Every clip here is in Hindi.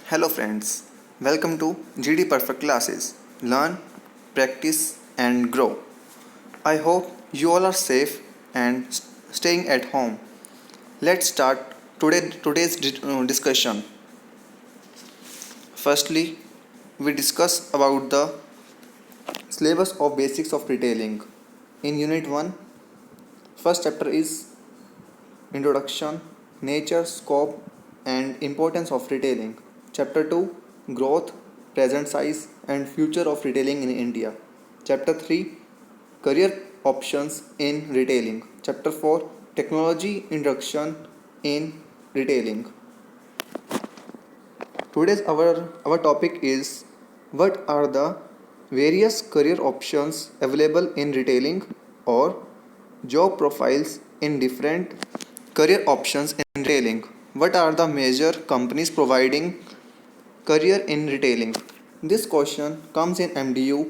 Hello friends, welcome to GD Perfect Classes. Learn, practice and grow. I hope you all are safe and staying at home. Let's start today's discussion. Firstly, we discuss about the syllabus of basics of retailing. In unit 1, first chapter is introduction, nature, scope and importance of retailing. Chapter 2, growth, present size and future of retailing in India. Chapter 3, career options in retailing. Chapter 4, technology introduction in retailing. Today's our topic is what are the various career options available in retailing or job profiles in different career options in retailing. What are the major companies providing career in retailing? This question comes in MDU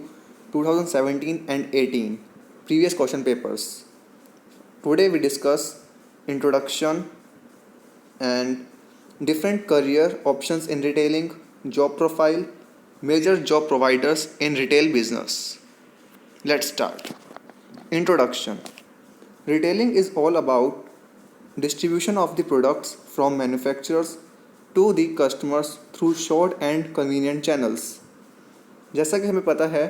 2017 and 18 previous question papers. Today we discuss introduction and different career options in retailing, job profile, major job providers in retail business. Let's start. Introduction. Retailing is all about distribution of the products from manufacturers to the customers through short and convenient channels. जैसा कि हमें पता है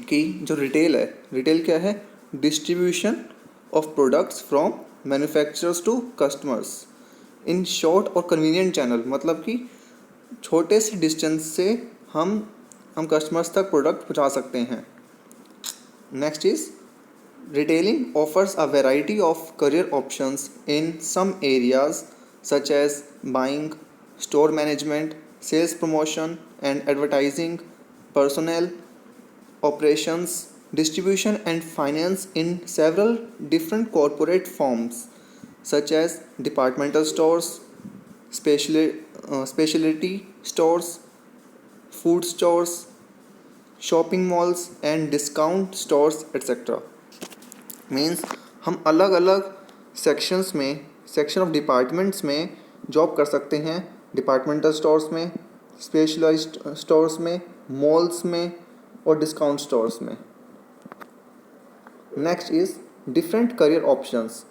कि जो रिटेल क्या है? Distribution of products from manufacturers to customers in short और कन्वीनियंट चैनल, मतलब कि छोटे से डिस्टेंस से हम कस्टमर्स तक प्रोडक्ट पहुंचा सकते हैं. Next is retailing offers a variety of career options in some areas such as buying, store management, sales promotion and advertising, personnel, operations, distribution and finance in several different corporate forms such as departmental stores, specialty stores, food stores, shopping malls and discount stores etc. Means हम अलग अलग सेक्शन ऑफ डिपार्टमेंट्स में जॉब कर सकते हैं. डिपार्टमेंटल स्टोर्स में, स्पेशलाइज्ड स्टोर्स में, मॉल्स में और डिस्काउंट स्टोर्स में. Next is different career options.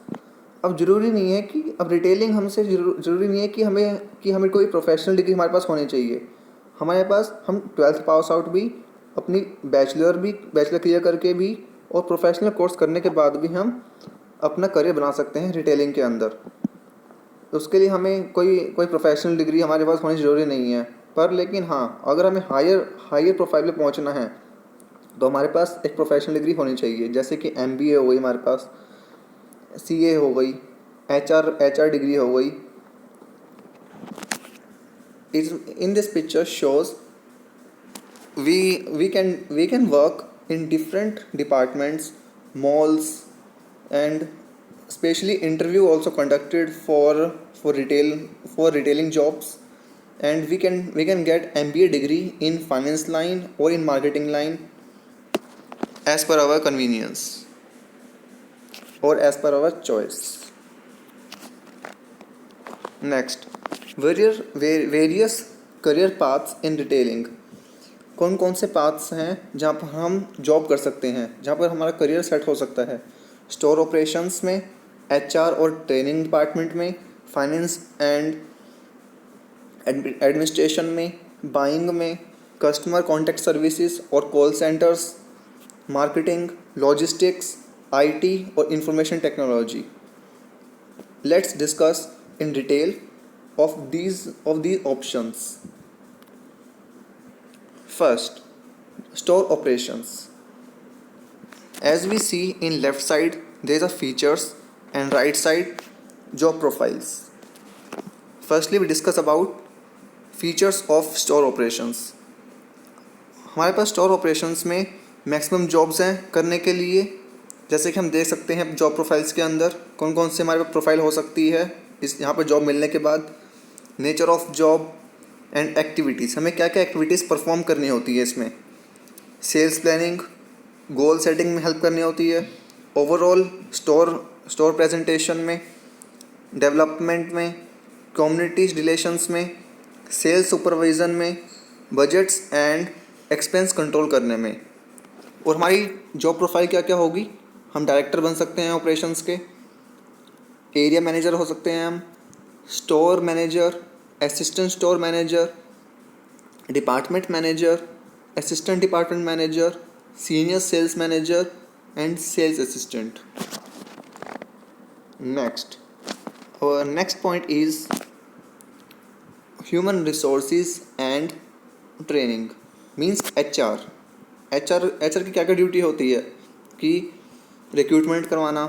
अब ज़रूरी नहीं है कि अब रिटेलिंग हमसे ज़रूरी नहीं है कि हमें कोई प्रोफेशनल डिग्री हमारे पास होनी चाहिए. हमारे पास हम 12th पास आउट भी, अपनी बैचलर क्लियर करके भी और प्रोफेशनल कोर्स करने के बाद भी हम अपना करियर बना सकते हैं रिटेलिंग के अंदर. उसके लिए हमें कोई प्रोफेशनल डिग्री हमारे पास होनी ज़रूरी नहीं है. पर लेकिन हाँ, अगर हमें हायर प्रोफाइल पे पहुंचना है तो हमारे पास एक प्रोफेशनल डिग्री होनी चाहिए. जैसे कि MBA हो गई हमारे पास, CA हो गई, HR डिग्री हो गई. In this picture shows we can work in different departments, malls and especially interview also conducted for retailing jobs, and we can get MBA degree in finance line or in marketing line as per our convenience or as per our choice. Next, various career paths in retailing. कौन कौन से पाथ्स हैं जहाँ पर हम जॉब कर सकते हैं, जहाँ पर हमारा करियर सेट हो सकता है? स्टोर ऑपरेशंस में, HR और ट्रेनिंग डिपार्टमेंट में, फाइनेंस एंड एडमिनिस्ट्रेशन में, बाइंग में, कस्टमर कॉन्टैक्ट सर्विसेज और call centres, marketing, logistics, IT और information technology. Let's discuss in detail of these options. First, store operations. As we see in left side, there are features and right side job profiles. Firstly, we discuss about features of store operations. हमारे पास स्टोर ऑपरेशंस में मैक्सिमम जॉब्स हैं करने के लिए. जैसे कि हम देख सकते हैं जॉब प्रोफाइल्स के अंदर कौन कौन से हमारे पास प्रोफाइल हो सकती है इस यहाँ पर जॉब मिलने के बाद. Nature of job and activities, हमें क्या क्या एक्टिविटीज़ परफॉर्म करनी होती है इसमें. सेल्स प्लानिंग, गोल सेटिंग में हेल्प करनी होती है. ओवरऑल स्टोर प्रेजेंटेशन में, डेवलपमेंट में, कम्युनिटीज रिलेशंस में, सेल्स सुपरविज़न में, बजट्स एंड एक्सपेंस कंट्रोल करने में। और हमारी जॉब प्रोफाइल क्या क्या होगी? हम डायरेक्टर बन सकते हैं ऑपरेशंस के, एरिया मैनेजर हो सकते हैं हम, store manager, assistant store manager, department manager, assistant department manager, senior sales manager and sales assistant. Next, our next point is human resources and training, means HR। HR की क्या क्या ड्यूटी होती है कि रिक्रूटमेंट करवाना,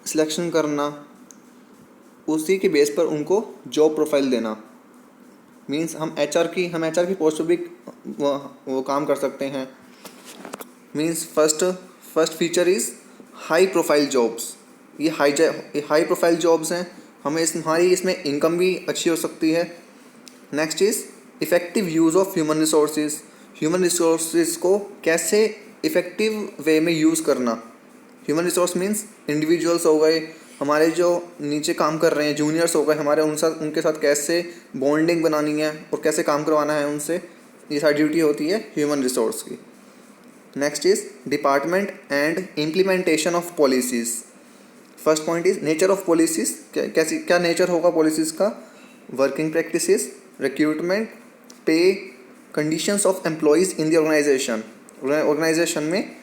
सिलेक्शन करना, उसी के बेस पर उनको जॉब प्रोफाइल देना। मीन्स हम HR की पोस्ट पर भी वो काम कर सकते हैं। Means first feature is high profile jobs. ये हाई प्रोफाइल जॉब्स हैं, हमें हमारी इसमें इनकम भी अच्छी हो सकती है। Next is effective use of human resources को कैसे इफ़ेक्टिव वे में यूज़ करना। ह्यूमन रिसोर्स मीन्स इंडिविजुअल्स हो गए, हमारे जो नीचे काम कर रहे हैं जूनियर्स हो गए हमारे, उनके साथ कैसे बॉन्डिंग बनानी है और कैसे काम करवाना है उनसे, ये सारी ड्यूटी होती है ह्यूमन रिसोर्स की। Next is department and implementation of policies. First point is nature of policies, क्या नेचर होगा पॉलिसीज़ का? Working practices, recruitment, pay, conditions of employees in the organisation में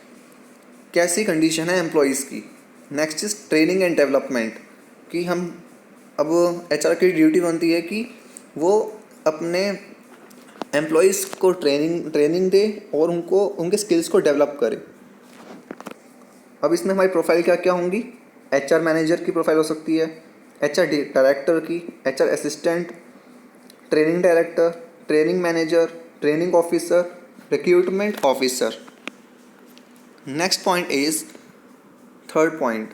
कैसी कंडीशन है एम्प्लॉयज़ की। Next is training and development, कि हम अब HR की ड्यूटी बनती है कि वो अपने एम्प्लॉयज़ को ट्रेनिंग दे और उनके स्किल्स को डेवलप करे। अब इसमें हमारी प्रोफाइल क्या क्या होंगी? HR मैनेजर की प्रोफाइल हो सकती है, HR डायरेक्टर की, HR assistant, training director, training manager, training officer, recruitment officer. Next point is third point,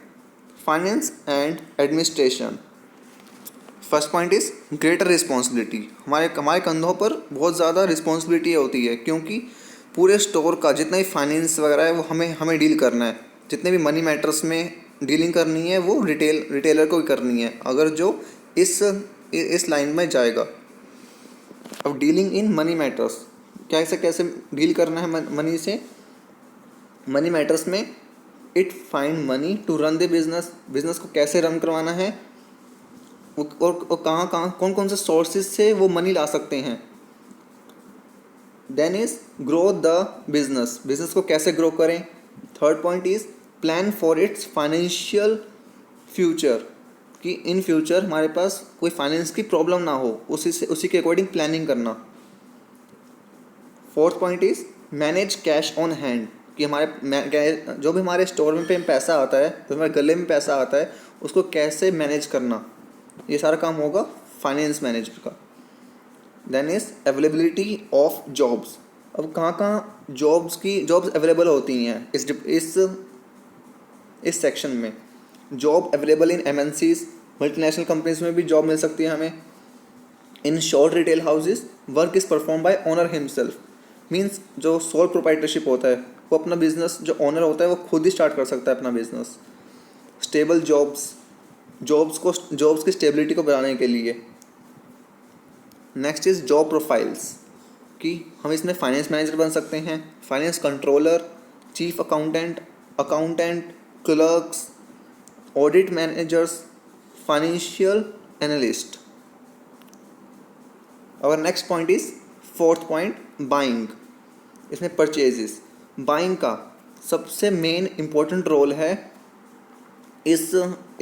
finance and administration. First point is greater responsibility. हमारे कंधों पर बहुत ज़्यादा रिस्पॉन्सिबिलिटी होती है, क्योंकि पूरे स्टोर का जितना भी फाइनेंस वगैरह है वो हमें डील करना है। जितने भी मनी मैटर्स में डीलिंग करनी है वो रिटेलर को ही करनी है, अगर जो इस लाइन में जाएगा। अब डीलिंग इन मनी मैटर्स, कैसे डील करना है मनी मैटर्स में? It find money to run the business को कैसे रन करवाना है, और कहाँ कौन से सोर्सेज से वो मनी ला सकते हैं। Then is grow the business को कैसे ग्रो करें। Third point is plan for its financial future, कि इन फ्यूचर हमारे पास कोई फाइनेंस की प्रॉब्लम ना हो, उसी के अकॉर्डिंग प्लानिंग करना। Fourth point is manage cash on hand, कि जो भी हमारे स्टोर में पे पैसा आता है, जो हमारे गले में पैसा आता है, उसको कैसे मैनेज करना, ये सारा काम होगा फाइनेंस मैनेजर का। Then is availability of jobs. अब कहाँ जॉब्स अवेलेबल होती हैं इस सेक्शन में। Job available in MNCs, multinational companies में भी जॉब मिल सकती है हमें। In short retail houses work is perform by owner himself, means जो सोल प्रोप्राइटरशिप होता है वो अपना बिजनेस, जो ओनर होता है वो खुद ही स्टार्ट कर सकता है अपना बिजनेस। स्टेबल जॉब्स की स्टेबिलिटी को बढ़ाने के लिए। नेक्स्ट इज जॉब प्रोफाइल्स, कि हम इसमें फाइनेंस मैनेजर बन सकते हैं, finance controller, chief accountant, clerks, audit managers, financial analyst. और next point is fourth point, buying. इसमें परचेजेस, बाइंग का सबसे मेन इम्पोर्टेंट रोल है इस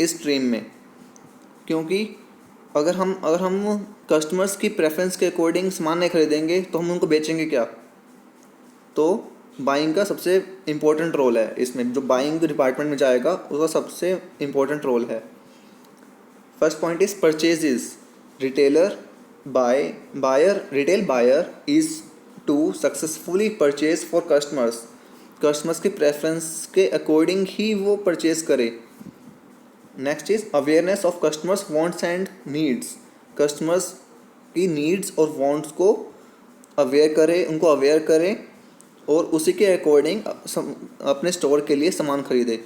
स्ट्रीम में, क्योंकि अगर हम कस्टमर्स की प्रेफरेंस के अकॉर्डिंग सामान नहीं खरीदेंगे तो हम उनको बेचेंगे क्या। तो बाइंग का सबसे इम्पोर्टेंट रोल है इसमें, जो बाइंग डिपार्टमेंट में जाएगा उसका सबसे इम्पोर्टेंट रोल है। First point is purchases. Retail buyer is to successfully purchase for customers की प्रेफरेंस के अकॉर्डिंग ही वो परचेज करे। Next is awareness of customers wants and needs. Customers की नीड्स और वांट्स को उनको अवेयर करें और उसी के अकॉर्डिंग अपने स्टोर के लिए सामान खरीदे।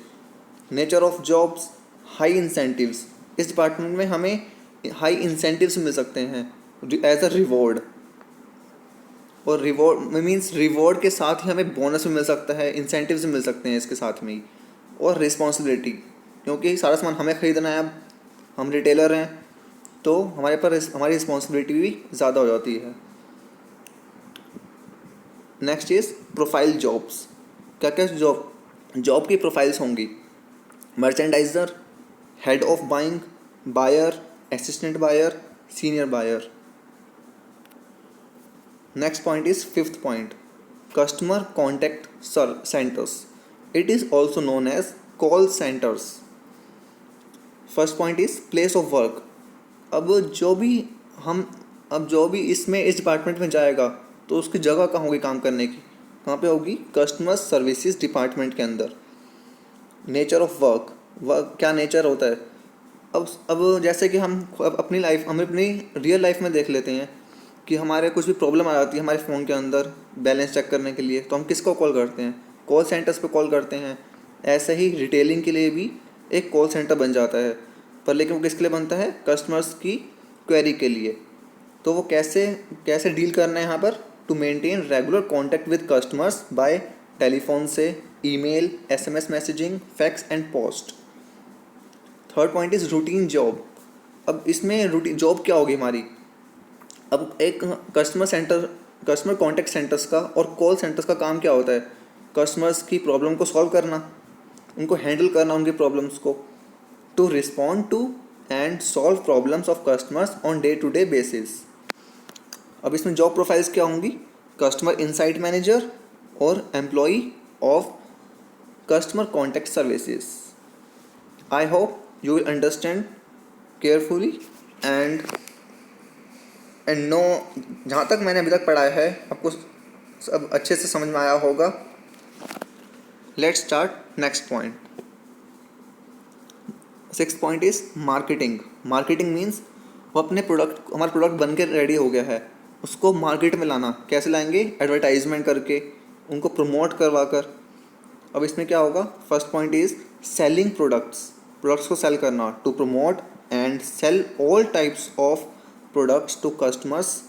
Nature of jobs, high incentives. इस डिपार्टमेंट में हमें हाई इंसेंटिव्स मिल सकते हैं, एज अ रिवॉर्ड। और रिवॉर्ड मीन्स रिवॉर्ड के साथ ही हमें बोनस भी मिल सकता है, इंसेंटिव्स भी मिल सकते हैं इसके साथ में ही। और रिस्पॉन्सिबिलिटी, क्योंकि सारा सामान हमें ख़रीदना है, अब हम रिटेलर हैं तो हमारे पर हमारी रिस्पॉन्सिबिलिटी भी ज़्यादा हो जाती है। Next is profile jobs. क्या क्या जॉब की प्रोफाइल्स होंगी? Merchandiser, head of buying, buyer, assistant buyer, senior buyer. Next point is fifth point, customer contact centres. It is also known as call centres. First point is place of work. अब जो भी हम अब जो भी इसमें इस डिपार्टमेंट में जाएगा तो उसकी जगह कहाँ होगी काम करने की? कहाँ पे होगी? कस्टमर सर्विसेज डिपार्टमेंट के अंदर। नेचर ऑफ वर्क, वर्क क्या नेचर होता है? अब जैसे कि हम अपनी रियल लाइफ में देख लेते हैं कि हमारे कुछ भी प्रॉब्लम आ जाती है हमारे फ़ोन के अंदर बैलेंस चेक करने के लिए, तो हम किसको कॉल करते हैं? कॉल सेंटर्स पे कॉल करते हैं। ऐसे ही रिटेलिंग के लिए भी एक कॉल सेंटर बन जाता है, पर लेकिन वो किसके लिए बनता है? कस्टमर्स की क्वेरी के लिए। तो वो कैसे कैसे डील करना है यहाँ पर? To maintain regular contact with customers by telephone से, email, SMS messaging, fax and post. Third point is routine job. अब इसमें रूटीन जॉब क्या होगी हमारी? अब एक कस्टमर कॉन्टैक्ट सेंटर्स का और कॉल सेंटर्स का काम क्या होता है? कस्टमर्स की प्रॉब्लम को सॉल्व करना, उनको हैंडल करना, उनकी प्रॉब्लम्स को, to respond to and solve problems of customers on day to day basis. अब इसमें जॉब प्रोफाइल्स क्या होंगी? कस्टमर इंसाइट मैनेजर और employee of customer contact services. I hope you will understand carefully and know. जहाँ तक मैंने अभी तक पढ़ाया है आपको सब अच्छे से समझ में आया होगा। Let's start next point. Sixth point is marketing. Marketing means वो हमारा प्रोडक्ट बन के रेडी हो गया है, उसको मार्केट में लाना। कैसे लाएंगे? एडवर्टाइजमेंट करके, उनको प्रमोट करवा कर। अब इसमें क्या होगा? First point is selling products को सेल करना, to promote and sell all types of products to customers.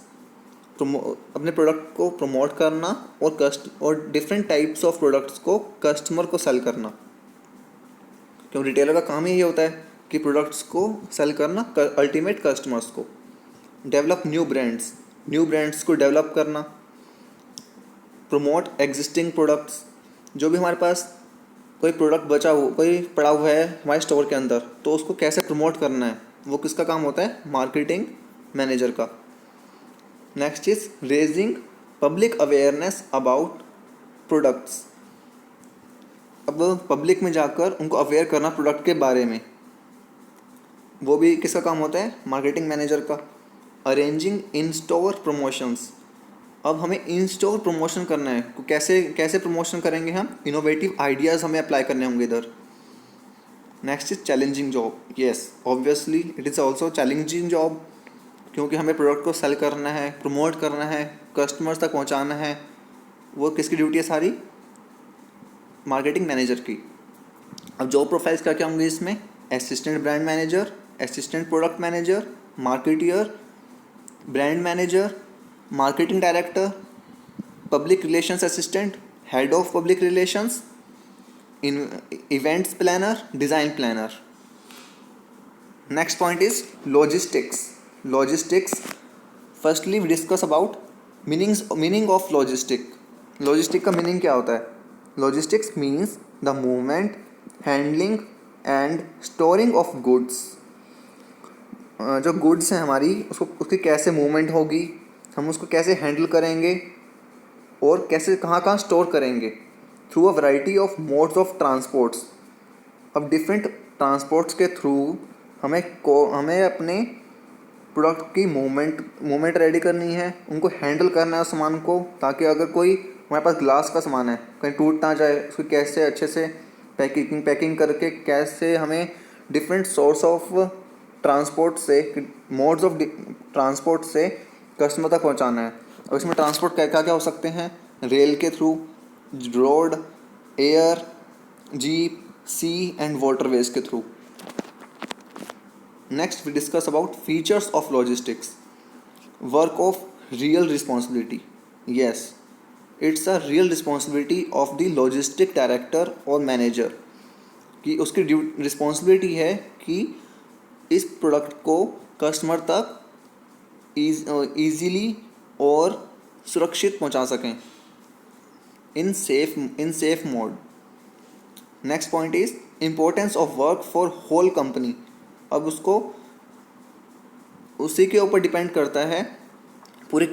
अपने प्रोडक्ट को प्रमोट करना और डिफरेंट टाइप्स ऑफ प्रोडक्ट्स को कस्टमर को सेल करना, क्यों रिटेलर का काम ही ये होता है कि प्रोडक्ट्स को सेल करना अल्टीमेट कस्टमर्स को। डेवलप न्यू ब्रांड्स को डेवलप करना। प्रमोट एग्जिस्टिंग प्रोडक्ट्स, जो भी हमारे पास कोई कोई पड़ा हुआ है हमारे स्टोर के अंदर, तो उसको कैसे प्रमोट करना है, वो किसका काम होता है? मार्केटिंग मैनेजर का। Next is raising public awareness about products. अब पब्लिक में जाकर उनको अवेयर करना प्रोडक्ट के बारे में, वो भी किसका काम होता है? मार्केटिंग मैनेजर का। अरेंजिंग इन स्टोर प्रमोशंस। अब हमें इन स्टोर प्रमोशन करना है, तो कैसे कैसे प्रमोशन करेंगे हम? इनोवेटिव आइडियाज़ हमें अप्लाई करने होंगे इधर। Next is challenging job. Yes, obviously it is also challenging job, क्योंकि हमें प्रोडक्ट को सेल करना है, प्रमोट करना है, कस्टमर्स तक पहुंचाना है। वो किसकी ड्यूटी है? सारी मार्केटिंग मैनेजर की। अब जॉब प्रोफाइल्स क्या क्या होंगे इसमें? Assistant brand manager, assistant product manager, marketeer, brand manager, marketing director, public relations assistant, head of public relations, events planner, design planner. Next point is logistics. Firstly we discuss about meaning of logistic का मीनिंग क्या होता है? Logistics means the movement, handling and storing of goods. जो गुड्स हैं हमारी, उसकी कैसे मूवमेंट होगी, हम उसको कैसे हैंडल करेंगे और कैसे कहाँ कहाँ स्टोर करेंगे, through a variety of modes of transports. अब डिफरेंट ट्रांसपोर्ट्स के थ्रू हमें अपने प्रोडक्ट की मूवमेंट रेडी करनी है, उनको हैंडल करना है उस सामान को, ताकि अगर कोई हमारे पास ग्लास का सामान है कहीं टूट ना जाए, उसको कैसे अच्छे से पैकिंग करके कैसे हमें डिफरेंट सोर्स ऑफ ट्रांसपोर्ट से, मोड्स ऑफ ट्रांसपोर्ट से कस्टमर तक पहुंचाना है। और इसमें ट्रांसपोर्ट क्या क्या हो सकते हैं? रेल के through, road, air, jeep, sea and waterways के through. Next we discuss about features of logistics. Work of real responsibility, yes, it's a real responsibility of the logistic director और मैनेजर, कि उसकी रिस्पॉन्सिबिलिटी है कि इस प्रोडक्ट को कस्टमर तक ईजीली और सुरक्षित पहुंचा सकें in safe mode. Next point is importance of work for whole company. अब उसको उसी के ऊपर डिपेंड करता है पूरी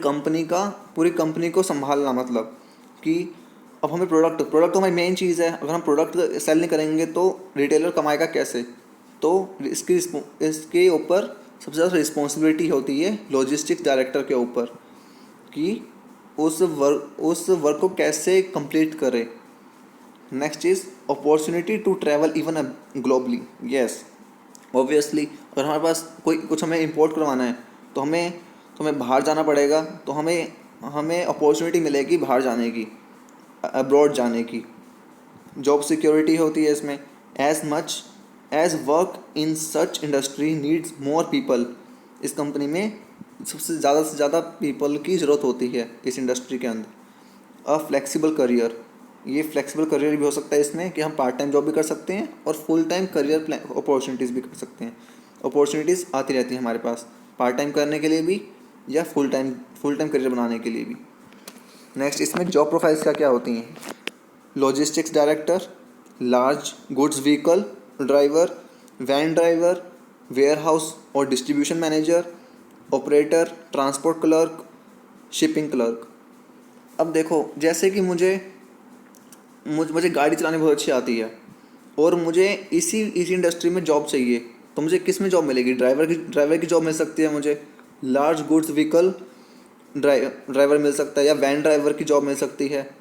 कंपनी को संभालना, मतलब कि अब हमें प्रोडक्ट तो हमारी मेन चीज़ है। अगर हम प्रोडक्ट सेल नहीं करेंगे तो रिटेलर कमाएगा कैसे? तो इसके ऊपर सबसे ज़्यादा रिस्पॉन्सिबिलिटी होती है लॉजिस्टिक्स डायरेक्टर के ऊपर कि उस वर्क को कैसे कंप्लीट करे। Next is opportunity to travel even globally, yes, obviously अगर हमारे पास कुछ हमें इंपोर्ट करवाना है तो हमें बाहर जाना पड़ेगा, तो हमें अपॉर्चुनिटी मिलेगी बाहर जाने की, अब्रॉड जाने की। जॉब सिक्योरिटी होती है इसमें। As much as work in such industry needs more people, इस कंपनी में सबसे ज़्यादा से ज़्यादा पीपल की ज़रूरत होती है इस इंडस्ट्री के अंदर। अ फ्लेक्सिबल करियर, ये फ्लेक्सिबल करियर भी हो सकता है इसमें कि हम पार्ट टाइम जॉब भी कर सकते हैं और फुल टाइम करियर अपॉर्चुनिटीज़ भी कर सकते हैं। अपॉर्चुनिटीज़ आती रहती हैं हमारे पास पार्ट टाइम करने के लिए भी या फुल टाइम करियर बनाने के लिए भी। नेक्स्ट इसमें जॉब प्रोफाइल्स क्या होती हैं? Logistics director, large goods vehicle driver, van driver, warehouse और distribution manager, operator, transport clerk, shipping clerk. अब देखो, जैसे कि मुझे गाड़ी चलानी बहुत अच्छी आती है और मुझे इसी इंडस्ट्री में जॉब चाहिए, तो मुझे किस में जॉब मिलेगी? ड्राइवर की जॉब मिल सकती है मुझे, लार्ज गुड्स व्हीकल ड्राइवर मिल सकता है या वैन ड्राइवर की जॉब मिल सकती है।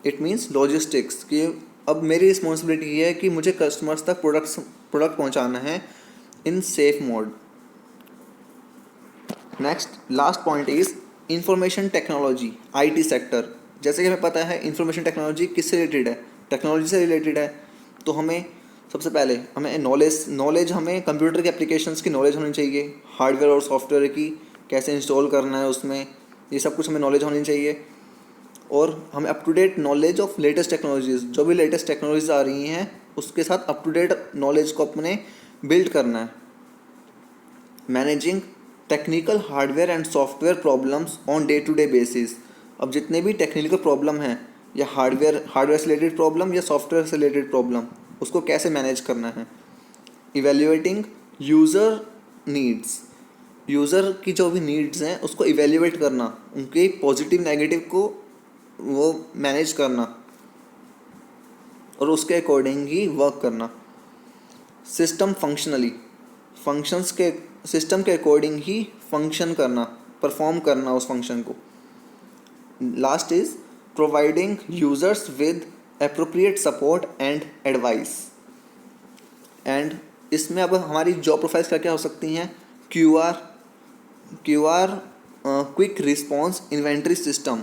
इट मीन्स लॉजिस्टिक्स कि अब मेरी रिस्पॉन्सिबिलिटी है कि मुझे कस्टमर्स तक प्रोडक्ट पहुंचाना है इन safe mode. Next last point is information technology, IT sector. जैसे कि हमें पता है इंफॉर्मेशन टेक्नोलॉजी किससे रिलेटेड है? टेक्नोलॉजी से रिलेटेड है। तो हमें सबसे पहले हमें नॉलेज हमें कंप्यूटर के एप्लीकेशंस की नॉलेज होनी चाहिए, हार्डवेयर और सॉफ्टवेयर की कैसे इंस्टॉल करना है उसमें, ये सब कुछ हमें नॉलेज होनी चाहिए। और हमें up to date knowledge of latest technologies, जो भी लेटेस्ट टेक्नोलॉजीज आ रही हैं उसके साथ अप टू डेट नॉलेज को अपने बिल्ड करना है। Managing technical hardware and software problems on day to day basis. अब जितने भी टेक्निकल प्रॉब्लम हैं या हार्डवेयर से रिलेटेड प्रॉब्लम या सॉफ्टवेयर से रिलेटेड प्रॉब्लम, उसको कैसे मैनेज करना है। इवेल्युएटिंग यूज़र नीड्स, यूज़र की जो भी नीड्स हैं उसको इवेल्युएट करना, उनके पॉजिटिव नेगेटिव को वो मैनेज करना और उसके अकॉर्डिंग ही वर्क करना। सिस्टम फंक्शनली, सिस्टम के अकॉर्डिंग ही फंक्शन करना, परफॉर्म करना उस फंक्शन को। Last is providing users with appropriate support and advice. And इसमें अब हमारी जॉब प्रोफाइल्स क्या हो सकती हैं? QR quick response inventory system,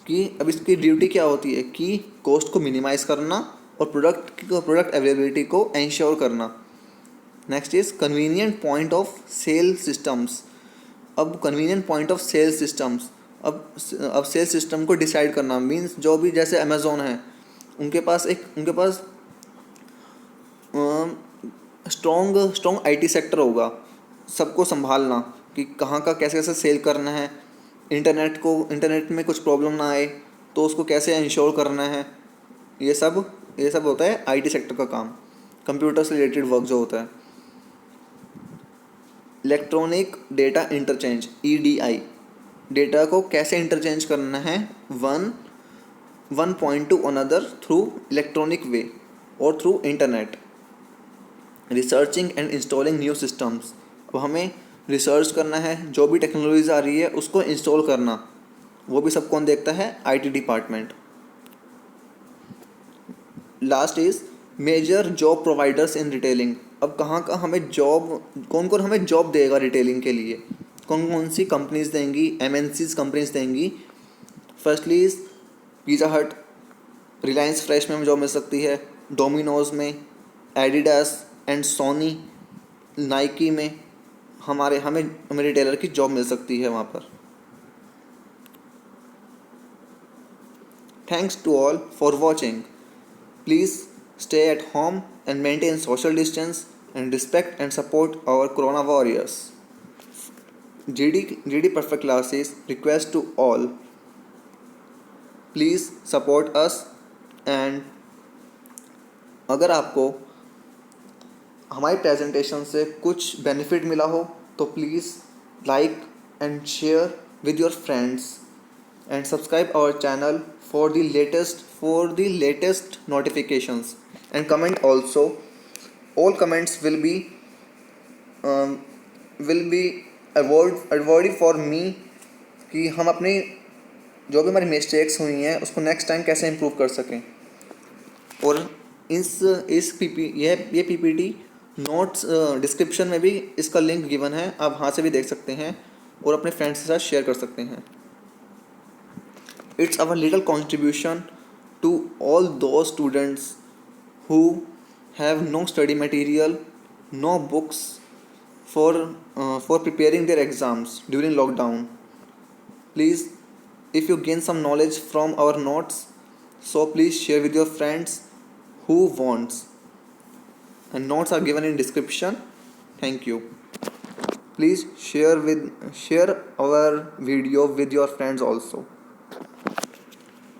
कि अब इसकी ड्यूटी क्या होती है कि कॉस्ट को मिनिमाइज़ करना और प्रोडक्ट अवेलेबिलिटी को इंश्योर करना। Next is convenient point of sale systems. अब convenient point of sale systems, अब सेल सिस्टम को डिसाइड करना, मीन्स जो भी जैसे अमेज़ोन है उनके पास स्ट्रॉन्ग आईटी सेक्टर होगा, सबको संभालना कि कहाँ का कैसे कैसे सेल करना है, इंटरनेट में कुछ प्रॉब्लम ना आए तो उसको कैसे इंश्योर करना है। ये सब होता है आईटी सेक्टर का काम, कंप्यूटर से रिलेटेड वर्क जो होता है। Electronic data interchange, EDI, data को कैसे इंटरचेंज करना है one point to another through electronic way और through internet. Researching and installing new systems, अब हमें रिसर्च करना है, जो भी टेक्नोलॉजीज आ रही है उसको इंस्टॉल करना, वो भी सब कौन देखता है? IT department. Last is major job providers in retailing. अब कहाँ हमें कौन हमें जॉब देगा रिटेलिंग के लिए, कौन सी कंपनीज देंगी? MNCs कंपनीज देंगी। फर्स्टली इज पिज़्ज़ा हट, रिलायंस फ्रेश में हमें जॉब मिल सकती है, डोमिनोज़ में, एडिडास एंड सोनी, नाइकी में हमें हमें रिटेलर की जॉब मिल सकती है वहाँ पर। Thanks to all for watching. Please stay at home and maintain social distance and respect and support our corona warriors. GD Perfect Classes request to all, please support us, and अगर आपको हमारी प्रेजेंटेशन से कुछ बेनिफिट मिला हो तो please like and share with your friends and subscribe our channel for the latest notifications, and comment also. All comments will be awarded for me कि हम अपनी जो भी हमारी मिस्टेक्स हुई हैं उसको नेक्स्ट टाइम कैसे इम्प्रूव कर सकें। और इस ये पीपीटी नोट्स डिस्क्रिप्शन में भी इसका लिंक गिवन है, आप वहाँ से भी देख सकते हैं और अपने फ्रेंड्स के साथ शेयर कर सकते हैं। It's our little contribution to all those students who have no study material, no books for preparing their exams during lockdown. Please, if you gain some knowledge from our notes, so please share with your friends who wants. And notes are given in description. Thank you. Please share our video with your friends also.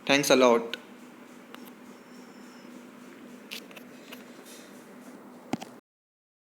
Thanks a lot.